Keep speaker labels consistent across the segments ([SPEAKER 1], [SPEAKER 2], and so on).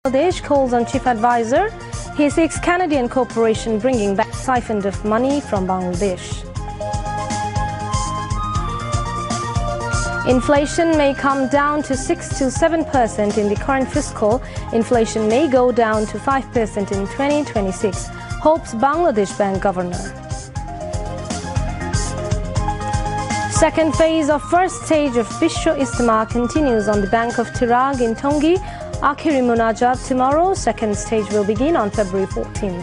[SPEAKER 1] Bangladesh calls on chief advisor. He seeks Canadian cooperation bringing back siphoned of money from Bangladesh. Inflation may come down to 6 to 7% in the current fiscal. Inflation may go down to 5% in 2026, hopes Bangladesh Bank governor. Second phase of first stage of Bishwa Ijtima continues on the bank of Tirag in Tongi. Akhiri Munajat tomorrow. Second stage will begin on February 14th.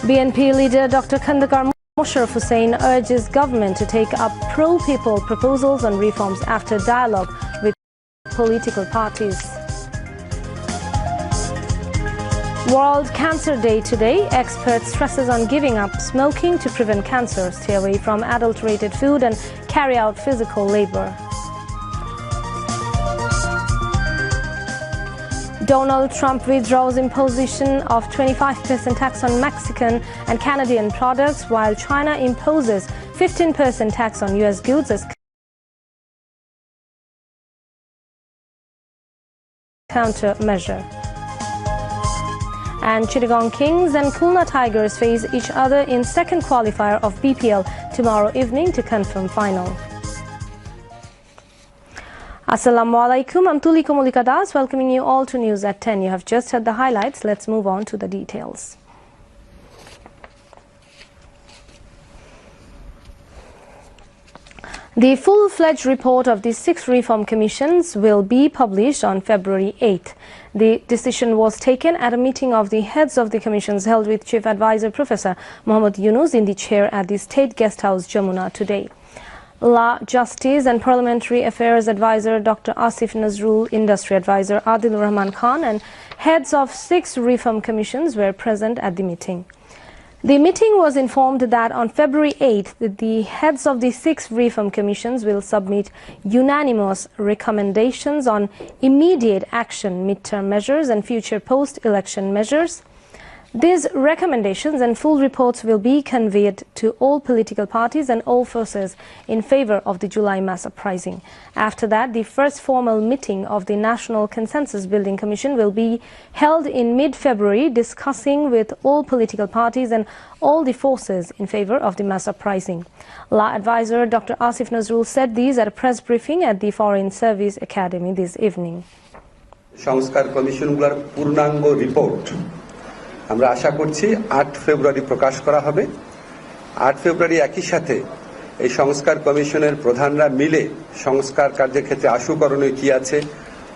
[SPEAKER 1] BNP leader Dr. Khandakar Musharraf Hussain urges government to take up pro-people proposals on reforms after dialogue with political parties. World Cancer Day today. Expert stresses on giving up smoking to prevent cancer. Stay away from adulterated food and carry out physical labor. Donald Trump withdraws imposition of 25% tax on Mexican and Canadian products, while China imposes 15% tax on U.S. goods as countermeasure. And Chittagong Kings and Khulna Tigers face each other in second qualifier of BPL tomorrow evening to confirm final. Assalamu alaikum, I'm Tulika Mulika Das, welcoming you all to News at 10. You have just heard the highlights. Let's move on to the details. The full-fledged report of the 6 reform commissions will be published on February 8th. The decision was taken at a meeting of the heads of the commissions held with Chief Advisor Professor Muhammad Yunus in the chair at the State Guest House, Jamuna, today. Law, Justice and Parliamentary Affairs Advisor Dr. Asif Nazrul, Industry Advisor Adil Rahman Khan and heads of 6 reform commissions were present at the meeting. The meeting was informed that on February 8th, the heads of the 6 reform commissions will submit unanimous recommendations on immediate action, midterm measures and future post-election measures. These recommendations and full reports will be conveyed to all political parties and all forces in favor of the July mass uprising. After that, the first formal meeting of the National Consensus Building Commission will be held in mid-February, discussing with all political parties and all the forces in favor of the mass uprising. Law advisor Dr. Asif Nazrul said these at a press briefing at the Foreign Service Academy this evening.
[SPEAKER 2] সংস্কার কমিশনগুলোর পূর্ণাঙ্গ report আমরা আশা করছি 8 ফেব্রুয়ারি প্রকাশ করা হবে। 8 ফেব্রুয়ারি একই সাথে এই সংস্কার কমিশনের প্রধানরা মিলে সংস্কার কার্যের ক্ষেত্রে আশু করণীয় কি আছে,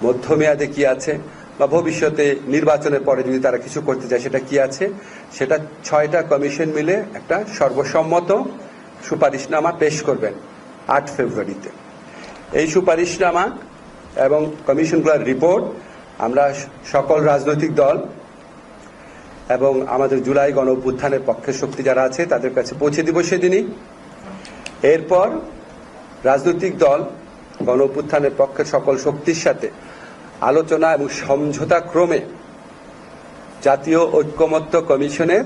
[SPEAKER 2] মধ্যমেয়াদে কি আছে বা ভবিষ্যতে নির্বাচনের পরে যদি তারা কিছু করতে চায় সেটা কি আছে, সেটা 6টা কমিশন মিলে একটা সর্বসম্মত সুপারিশনামা পেশ করবেন 8 ফেব্রুয়ারিতে। এই সুপারিশনামা এবং কমিশনগুলোর রিপোর্ট আমরা সকল রাজনৈতিক দল এবং আমাদের জুলাই গণ অভ্যুত্থানের পক্ষের শক্তি যারা আছে তাদের কাছে পৌঁছে দিব সেদিনই। এরপর রাজনৈতিক দল গণ অভ্যুত্থানের পক্ষের সকল শক্তির সাথে আলোচনা এবং সমঝোতা ক্রমে জাতীয় ঐক্যমত্য কমিশনের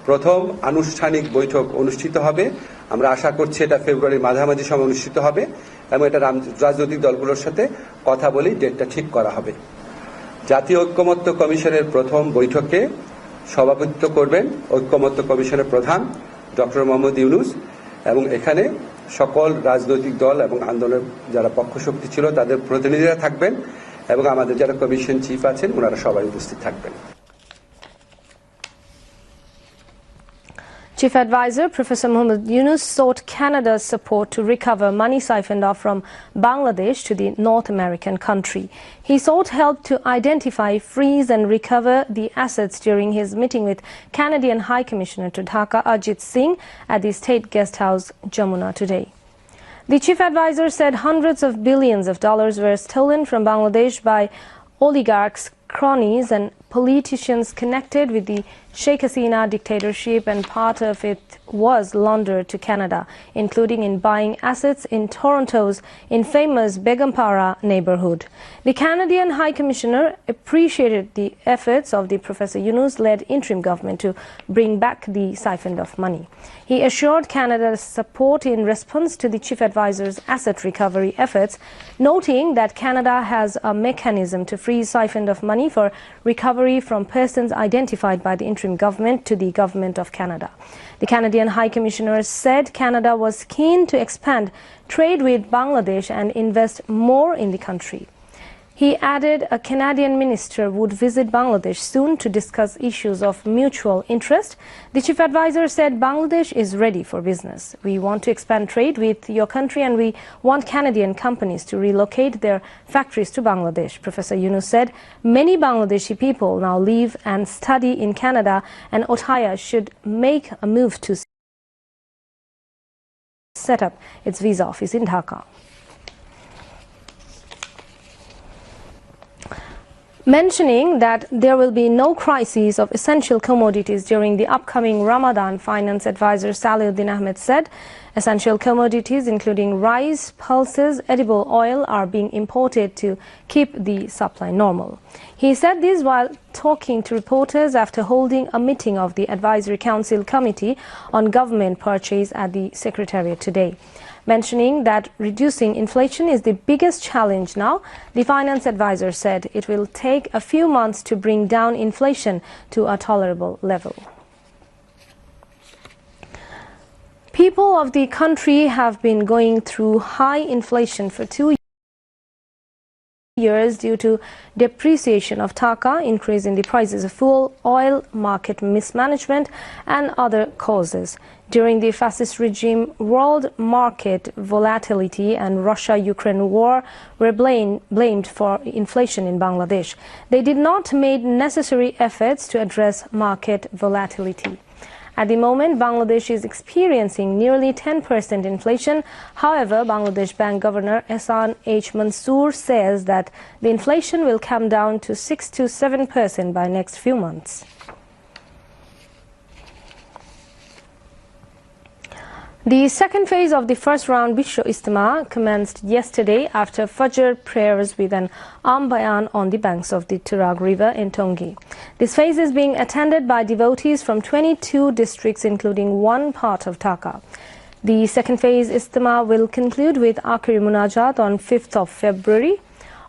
[SPEAKER 2] প্রথম আনুষ্ঠানিক বৈঠক অনুষ্ঠিত হবে। আমরা আশা করছি এটা ফেব্রুয়ারির মাঝামাঝি সময় অনুষ্ঠিত হবে এবং এটা রাজনৈতিক দলগুলোর সাথে কথা বলে ডেটটা ঠিক করা হবে। জাতীয় ঐক্যমত্য কমিশনের প্রথম বৈঠকে সভাপতিত্ব করবেন ঐক্যমত্য কমিশনের প্রধান ডক্টর মোহাম্মদ ইউনুস এবং এখানে সকল রাজনৈতিক দল এবং আন্দোলনের যারা পক্ষশক্তি ছিল তাদের প্রতিনিধিরা থাকবেন এবং আমাদের যারা কমিশন চিফ আছেন ওনারা সবাই উপস্থিত থাকবেন।
[SPEAKER 1] Chief Advisor Professor Muhammad Yunus sought Canada's support to recover money siphoned off from Bangladesh to the North American country. He sought help to identify, freeze and recover the assets during his meeting with Canadian High Commissioner to Dhaka Ajit Singh at the State Guest House, Jamuna, today. The Chief Advisor said hundreds of billions of dollars were stolen from Bangladesh by oligarchs, cronies and politicians connected with the Sheikh dictatorship, and part of it was laundered to Canada, including in buying assets in Toronto's infamous Begumpara neighborhood. The Canadian High Commissioner appreciated the efforts of the Professor Yunus-led interim government to bring back the siphoned of money. He assured Canada's support in response to the Chief Advisor's asset recovery efforts, noting that Canada has a mechanism to freeze siphoned of money for recovery from persons identified by the interim government to the Government of Canada. The Canadian High Commissioner said Canada was keen to expand trade with Bangladesh and invest more in the country. He added a Canadian minister would visit Bangladesh soon to discuss issues of mutual interest. The chief advisor said Bangladesh is ready for business. We want to expand trade with your country and we want Canadian companies to relocate their factories to Bangladesh. Professor Yunus said many Bangladeshi people now live and study in Canada, and Ottaya should make a move to set up its visa office in Dhaka. Mentioning that there will be no crisis of essential commodities during the upcoming Ramadan, Finance Advisor Saliuddin Ahmed said essential commodities including rice, pulses, edible oil are being imported to keep the supply normal. He said this while talking to reporters after holding a meeting of the Advisory Council Committee on Government Purchase at the Secretariat today. Mentioning that reducing inflation is the biggest challenge now, the finance advisor said it will take a few months to bring down inflation to a tolerable level. People of the country have been going through high inflation for 2 years due to depreciation of taka, increase in the prices of fuel, oil, market mismanagement and other causes. During the fascist regime, world market volatility and Russia-Ukraine war were blamed for inflation in Bangladesh. They did not make necessary efforts to address market volatility. At the moment, Bangladesh is experiencing nearly 10% inflation. However, Bangladesh Bank Governor Ehsan H. Mansoor says that the inflation will come down to 6 to 7% by next few months. The second phase of the first round Bisho Ijtima commenced yesterday after Fajr prayers with an bayan on the banks of the Turag River in Tongi. This phase is being attended by devotees from 22 districts including one part of Dhaka. The second phase Ijtima will conclude with Akhiri Munajat on 5th of February.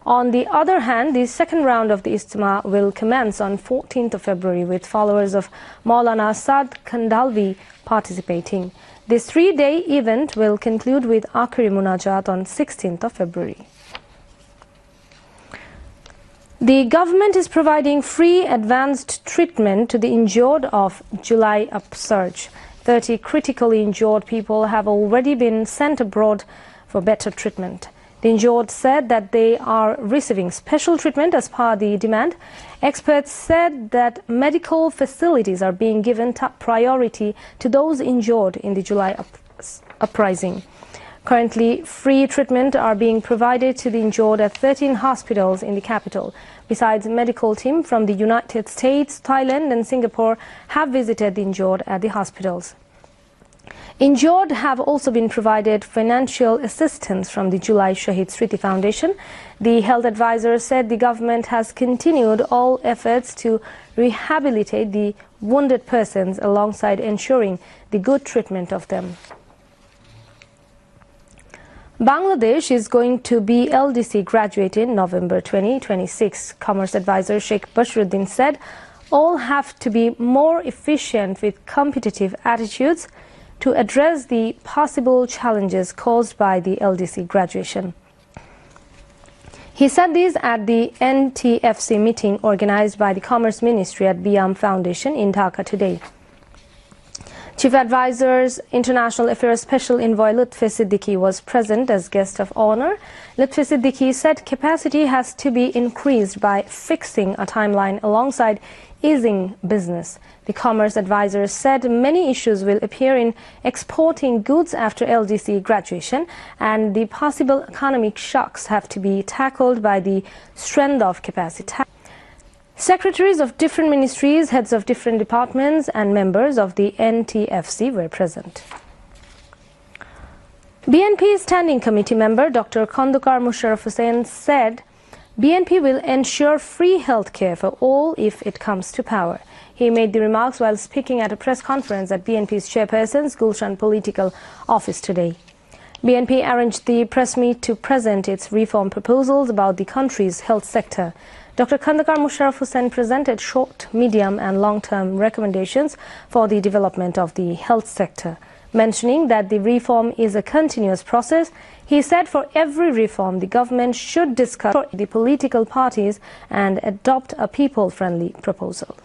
[SPEAKER 1] On the other hand, the second round of the Ijtima will commence on 14th of February with followers of Maulana Saad Kandhalvi participating. This 3-day event will conclude with Akhiri Munajat on 16th of February. The government is providing free advanced treatment to the injured of July upsurge. 30 critically injured people have already been sent abroad for better treatment. The injured said that they are receiving special treatment as per the demand. Experts said that medical facilities are being given top priority to those injured in the July uprising. Currently, free treatment are being provided to the injured at 13 hospitals in the capital. Besides, a medical team from the United States, Thailand and Singapore have visited the injured at the hospitals. Injured have also been provided financial assistance from the July Shahid Sriti Foundation. The health advisor said the government has continued all efforts to rehabilitate the wounded persons alongside ensuring the good treatment of them. Bangladesh is going to be LDC graduate in November 2026. Commerce advisor Sheikh Basruddin said all have to be more efficient with competitive attitudes to address the possible challenges caused by the LDC graduation. He said this at the NTFC meeting organized by the Commerce Ministry at BIAM Foundation in Dhaka today. Chief Advisor's International Affairs Special Envoy Lutfi Siddiqui was present as guest of honor. Lutfi Siddiqui said capacity has to be increased by fixing a timeline alongside easing business. The Commerce Advisor said many issues will appear in exporting goods after LDC graduation, and the possible economic shocks have to be tackled by the strength of capacity. Secretaries of different ministries, heads of different departments and members of the NTFC were present. BNP Standing Committee member Dr. Khandakar Musharraf Hussain said BNP will ensure free healthcare for all if it comes to power. He made the remarks while speaking at a press conference at BNP's chairperson's Gulshan political office today. BNP arranged the press meet to present its reform proposals about the country's health sector. Dr. Khandakar Musharraf Hussain presented short, medium and long-term recommendations for the development of the health sector. Mentioning that the reform is a continuous process, he said for every reform the government should discuss with the political parties and adopt a people-friendly proposal.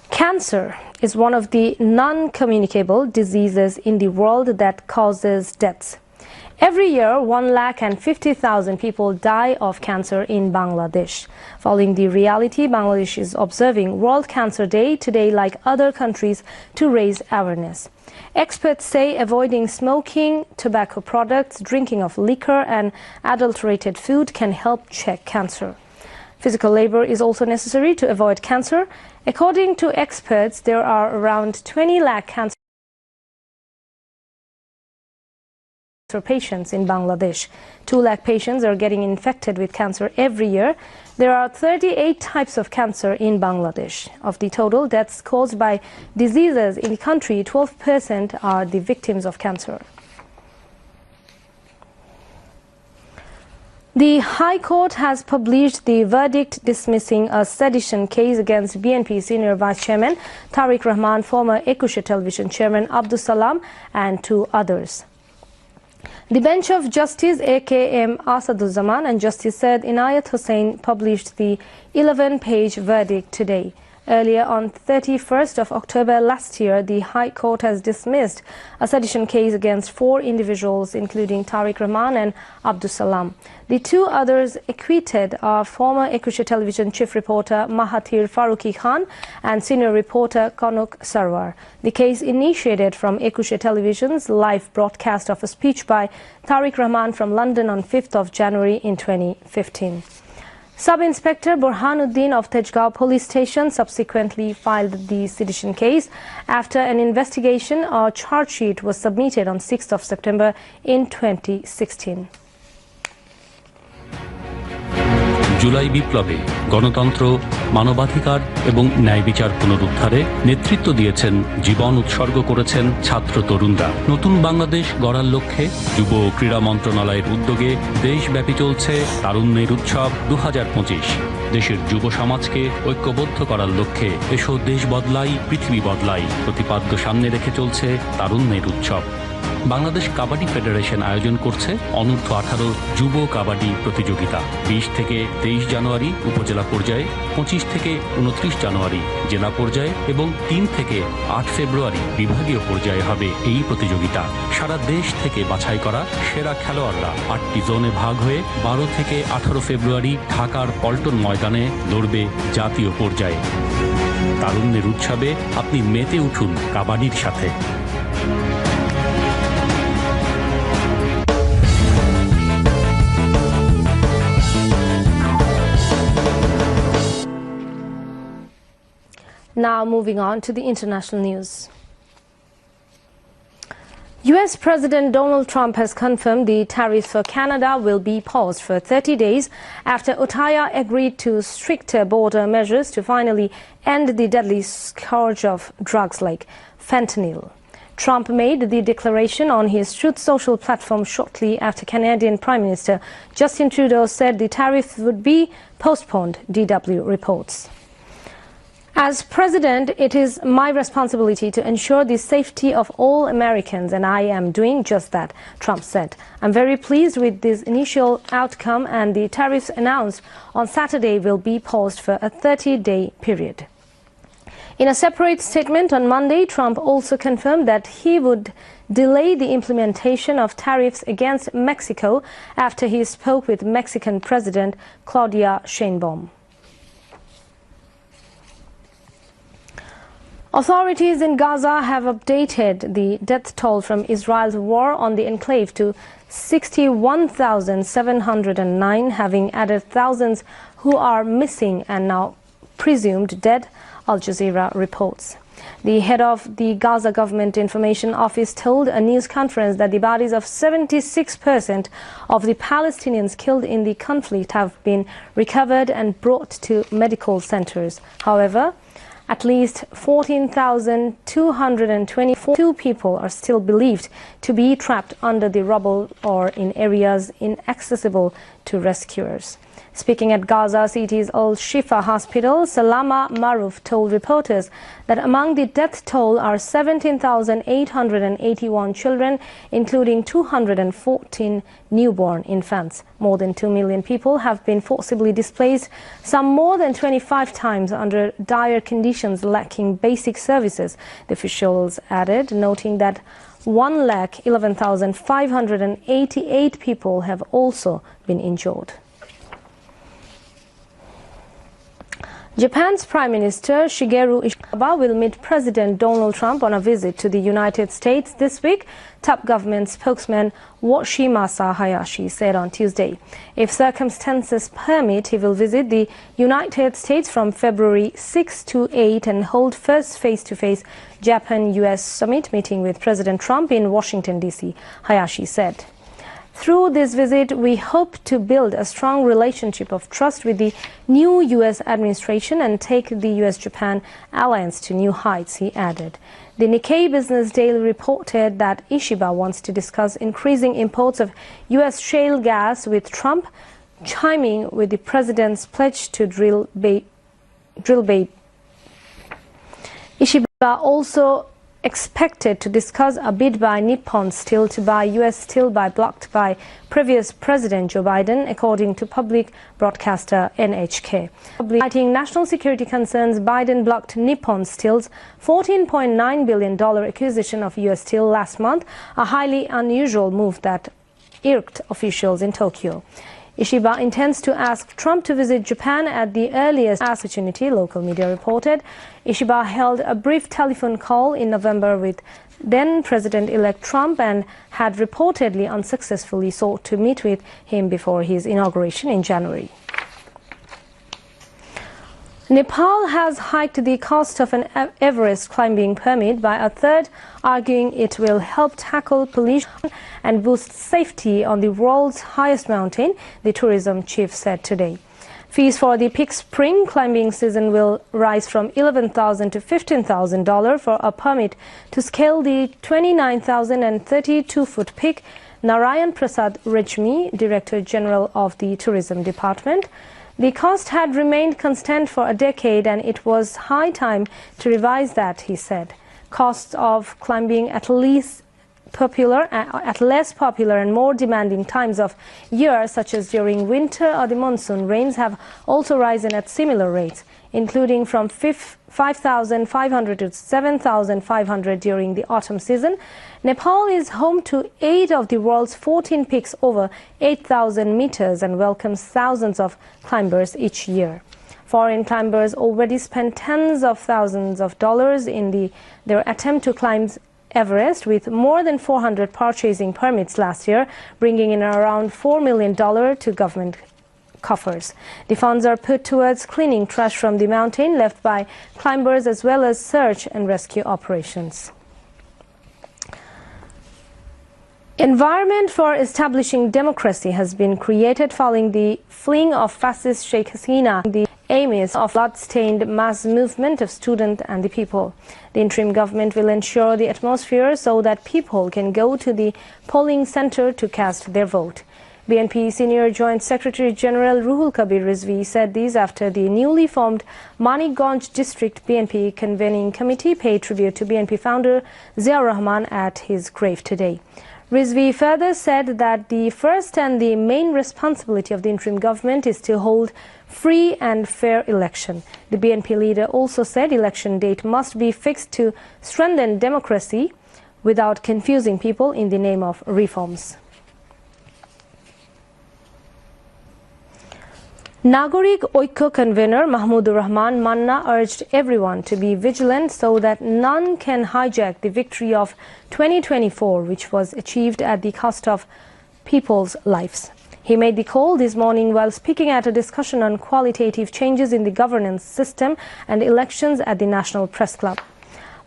[SPEAKER 1] Cancer is one of the non-communicable diseases in the world that causes deaths. Every year, 150,000 people die of cancer in Bangladesh. Following the reality, Bangladesh is observing World Cancer Day today like other countries to raise awareness. Experts say avoiding smoking, tobacco products, drinking of liquor and adulterated food can help check cancer. Physical labor is also necessary to avoid cancer. According to experts, there are around 20 lakh cancer patients in Bangladesh. 2 lakh patients are getting infected with cancer every year. There are 38 types of cancer in Bangladesh. Of the total deaths caused by diseases in the country, 12% are the victims of cancer. The High Court has published the verdict dismissing a sedition case against BNP Senior Vice Chairman Tariq Rahman, former Ekushe Television Chairman Abdul Salam and 2 others. The bench of Justice A.K.M. Asaduzzaman and Justice Said Inayat Hussain published the 11-page verdict today. Earlier on 31st of October last year, the High Court has dismissed a sedition case against 4 individuals, including Tariq Rahman and Abdul Salam. The 2 others acquitted are former Ekushe Television chief reporter Mahathir Farooqi Khan and senior reporter Konok Sarwar. The case initiated from Ekushe Television's live broadcast of a speech by Tariq Rahman from London on 5th of January in 2015. Sub-Inspector Burhanuddin of Tejgaon Police Station subsequently filed the sedition case. After an investigation, a charge sheet was submitted on 6th of September in 2016.
[SPEAKER 3] July বিপ্লবে গণতন্ত্র, মানবাধিকার এবং ন্যায় বিচার পুনরুদ্ধারে নেতৃত্ব দিয়েছেন, জীবন উৎসর্গ করেছেন ছাত্র তরুণরা। নতুন বাংলাদেশ গড়ার লক্ষ্যে যুব ও ক্রীড়া মন্ত্রণালয়ের উদ্যোগে দেশব্যাপী চলছে তারুণ্যের উৎসব 2025। দেশের যুব সমাজকে ঐক্যবদ্ধ করার লক্ষ্যে এসো দেশ বদলাই, পৃথিবী বদলাই প্রতিপাদ্য সামনে রেখে চলছে তারুণ্যের উৎসব। বাংলাদেশ কাবাডি ফেডারেশন আয়োজন করছে অনূর্ধ্ব 18 যুব কাবাডি প্রতিযোগিতা। 20 থেকে 23 জানুয়ারি উপজেলা পর্যায়ে, 25 থেকে 29 জানুয়ারি জেলা পর্যায়ে এবং 3 থেকে 8 ফেব্রুয়ারি বিভাগীয় পর্যায়ে হবে এই প্রতিযোগিতা। সারা দেশ থেকে বাছাই করা সেরা খেলোয়াড়রা 8টি জোনে ভাগ হয়ে 12 থেকে 18 ফেব্রুয়ারি ঢাকার পল্টন ময়দানে লড়বে জাতীয় পর্যায়ে। তারুণ্যের উৎসবে আপনি মেতে উঠুন কাবাডির সাথে।
[SPEAKER 1] Now moving on to the international news. US President Donald Trump has confirmed the tariffs for Canada will be paused for 30 days after Ottawa agreed to stricter border measures to finally end the deadly scourge of drugs like fentanyl. Trump made the declaration on his Truth Social platform shortly after Canadian Prime Minister Justin Trudeau said the tariffs would be postponed, DW reports. As President, it is my responsibility to ensure the safety of all Americans, and I am doing just that, Trump said. I'm very pleased with this initial outcome, and the tariffs announced on Saturday will be paused for a 30-day period. In a separate statement on Monday, Trump also confirmed that he would delay the implementation of tariffs against Mexico after he spoke with Mexican President Claudia Sheinbaum. Authorities in Gaza have updated the death toll from Israel's war on the enclave to 61,709, having added thousands who are missing and now presumed dead, Al Jazeera reports. The head of the Gaza Government Information Office told a news conference that the bodies of 76% of the Palestinians killed in the conflict have been recovered and brought to medical centers. However, at least 14,222 people are still believed to be trapped under the rubble or in areas inaccessible to rescuers. Speaking at Gaza City's al-Shifa hospital, Salama Maruf told reporters that among the death toll are 17,881 children, including 214 newborn infants. More than 2 million people have been forcibly displaced, some more than 25 times under dire conditions lacking basic services, the officials added, noting that 111,588 people have also been injured. Japan's Prime Minister Shigeru Ishiba will meet President Donald Trump on a visit to the United States this week, top government spokesman Yoshimasa Hayashi said on Tuesday. If circumstances permit, he will visit the United States from February 6 to 8 and hold first face-to-face Japan-US summit meeting with President Trump in Washington, D.C., Hayashi said. Through this visit, we hope to build a strong relationship of trust with the new U.S. administration and take the U.S.-Japan alliance to new heights, he added. The Nikkei Business Daily reported that Ishiba wants to discuss increasing imports of U.S. shale gas with Trump, chiming with the president's pledge to drill bait. Ishiba also expected to discuss a bid by Nippon Steel to buy U.S. steel blocked by previous President Joe Biden, according to public broadcaster NHK. Citing national security concerns, Biden blocked Nippon Steel's $14.9 billion acquisition of U.S. steel last month, a highly unusual move that irked officials in Tokyo. Ishiba intends to ask Trump to visit Japan at the earliest opportunity, local media reported. Ishiba held a brief telephone call in November with then-President-elect Trump and had reportedly unsuccessfully sought to meet with him before his inauguration in January. Nepal has hiked the cost of an Everest climbing permit by a third, arguing it will help tackle pollution and boost safety on the world's highest mountain, the tourism chief said today. Fees for the peak spring climbing season will rise from $11,000 to $15,000 for a permit to scale the 29,032-foot peak, Narayan Prasad Rajmi, Director General of the Tourism Department. The cost had remained constant for a decade and it was high time to revise that, he said. Costs of climbing at less popular and more demanding times of year, such as during winter or the monsoon rains, have also risen at similar rates, including from $5,500 to $7,500 during the autumn season. Nepal is home to 8 of the world's 14 peaks over 8,000 meters and welcomes thousands of climbers each year. Foreign climbers already spend tens of thousands of dollars in their attempt to climb Everest, with more than 400 purchasing permits last year, bringing in around $4 million to government coffers. The funds are put towards cleaning trash from the mountain left by climbers as well as search and rescue operations. Environment for establishing democracy has been created following the fleeing of fascist Sheikh Hasina. The aim is of blood-stained mass movement of students and the people. The interim government will ensure the atmosphere so that people can go to the polling center to cast their vote. BNP Senior Joint Secretary General Ruhul Kabir Rizvi said this after the newly formed Maniganj District BNP Convening Committee paid tribute to BNP founder Ziaur Rahman at his grave today. Rizvi further said that the first and the main responsibility of the interim government is to hold free and fair election. The BNP leader also said election date must be fixed to strengthen democracy without confusing people in the name of reforms. Nagorik Oikko convener Mahmudur Rahman Manna urged everyone to be vigilant so that none can hijack the victory of 2024, which was achieved at the cost of people's lives. He made the call this morning while speaking at a discussion on qualitative changes in the governance system and elections at the National Press Club.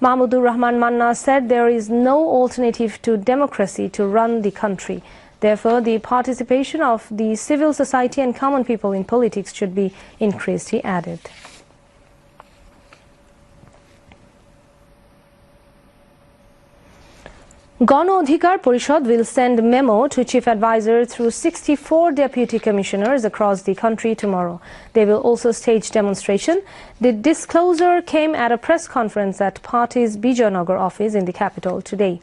[SPEAKER 1] Mahmudur Rahman Manna said there is no alternative to democracy to run the country. Therefore, the participation of the civil society and common people in politics should be increased, he added. Gano Adhikar Parishad will send memo to Chief Advisor through 64 Deputy Commissioners across the country tomorrow. They will also stage demonstration. The disclosure came at a press conference at party's Bijayanagar office in the capital today.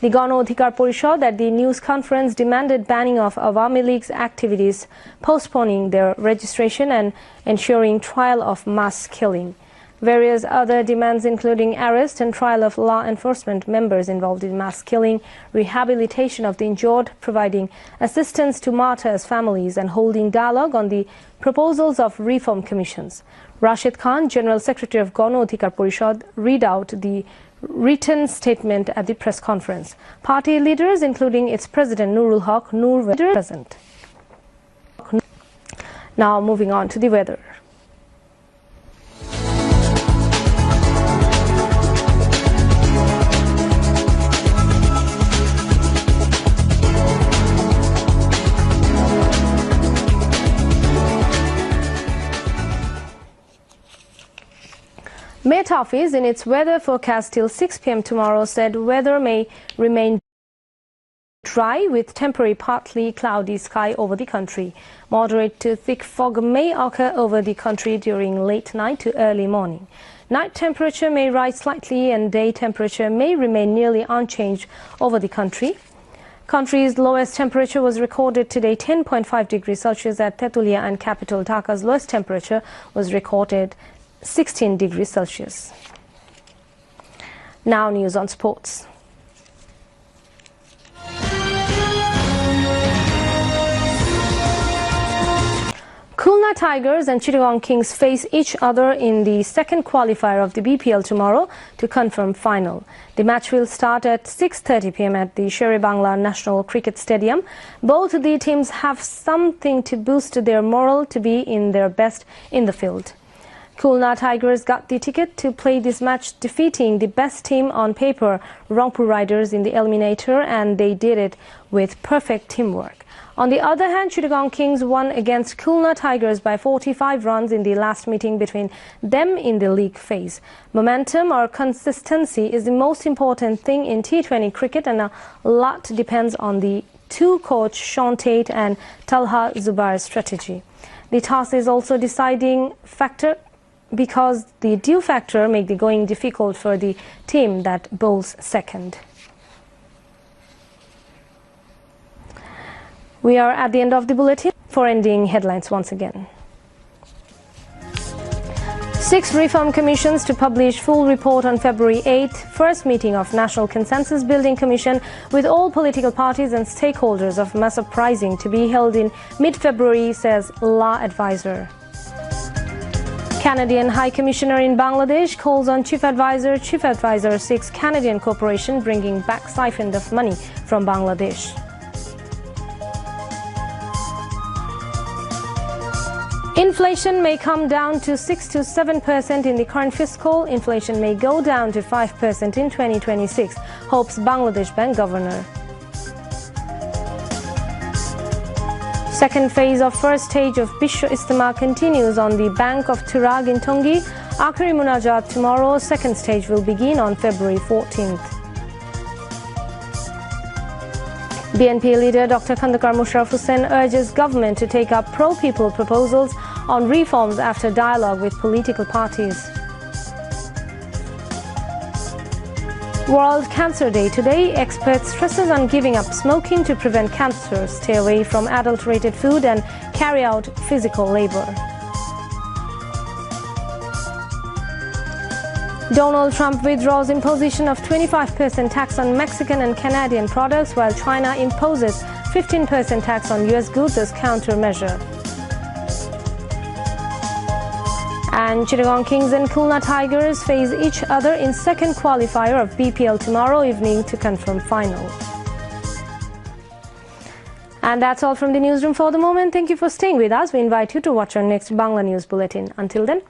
[SPEAKER 1] The Gano Adhikar Parishad at the news conference demanded banning of Awami League's activities, postponing their registration and ensuring trial of mass killing. Various other demands including arrest and trial of law enforcement members involved in mass killing, rehabilitation of the injured, providing assistance to martyrs' families and holding dialogue on the proposals of reform commissions. Rashid Khan, General Secretary of Gano Adhikar Parishad, read out the written statement at the press conference. Party leaders including its President Nurul Haq Nur were present. Now moving on to the weather. Met Office in its weather forecast till 6 p.m. tomorrow said weather may remain dry with temporary partly cloudy sky over the country. Moderate to thick fog may occur over the country during late night to early morning. Night temperature may rise slightly and day temperature may remain nearly unchanged over the country. Country's lowest temperature was recorded today 10.5 degrees Celsius at Tetulia, and capital Dhaka's lowest temperature was recorded 16 degrees Celsius. Now news on sports. Khulna Tigers and Chittagong Kings face each other in the second qualifier of the BPL tomorrow to confirm final. The match will start at 6:30 p.m. at the Sher-e-Bangla National Cricket Stadium. Both the teams have something to boost their morale to be in their best in the field. Khulna Tigers got the ticket to play this match, defeating the best team on paper, Rangpur Riders, in the eliminator, and they did it with perfect teamwork. On the other hand, Chittagong Kings won against Khulna Tigers by 45 runs in the last meeting between them in the league phase. Momentum or consistency is the most important thing in T20 cricket, and a lot depends on the two coach Sean Tate and Talha Zubair's strategy. The toss is also deciding factor, because the dew factor make the going difficult for the team that bowls second. We are at the end of the bulletin. For ending headlines once again. 6 reform commissions to publish full report on February 8th. First meeting of National Consensus Building Commission with all political parties and stakeholders of mass uprising to be held in mid-February, says law advisor. Canadian High Commissioner in Bangladesh calls on Chief Advisor. Chief Advisor seeks Canadian cooperation bringing back siphoned of money from Bangladesh. Inflation may come down to 6 to 7% in the current fiscal. Inflation may go down to 5% in 2026, hopes Bangladesh Bank Governor. Second phase of first stage of Bishwa Ijtima continues on the bank of Turag in Tongi. Akhiri Munajat tomorrow. Second stage will begin on February 14th. BNP leader Dr. Khandakar Musharraf Hussain urges government to take up pro-people proposals on reforms after dialogue with political parties. World Cancer Day today. Expert stresses on giving up smoking to prevent cancer. Stay away from adulterated food and carry out physical labor. Donald Trump withdraws imposition of 25% tax on Mexican and Canadian products, while China imposes 15% tax on US goods as countermeasure. And Chittagong Kings and Khulna Tigers face each other in second qualifier of BPL tomorrow evening to confirm final. And that's all from the newsroom for the moment. Thank you for staying with us. We invite you to watch our next Bangla News Bulletin. Until then,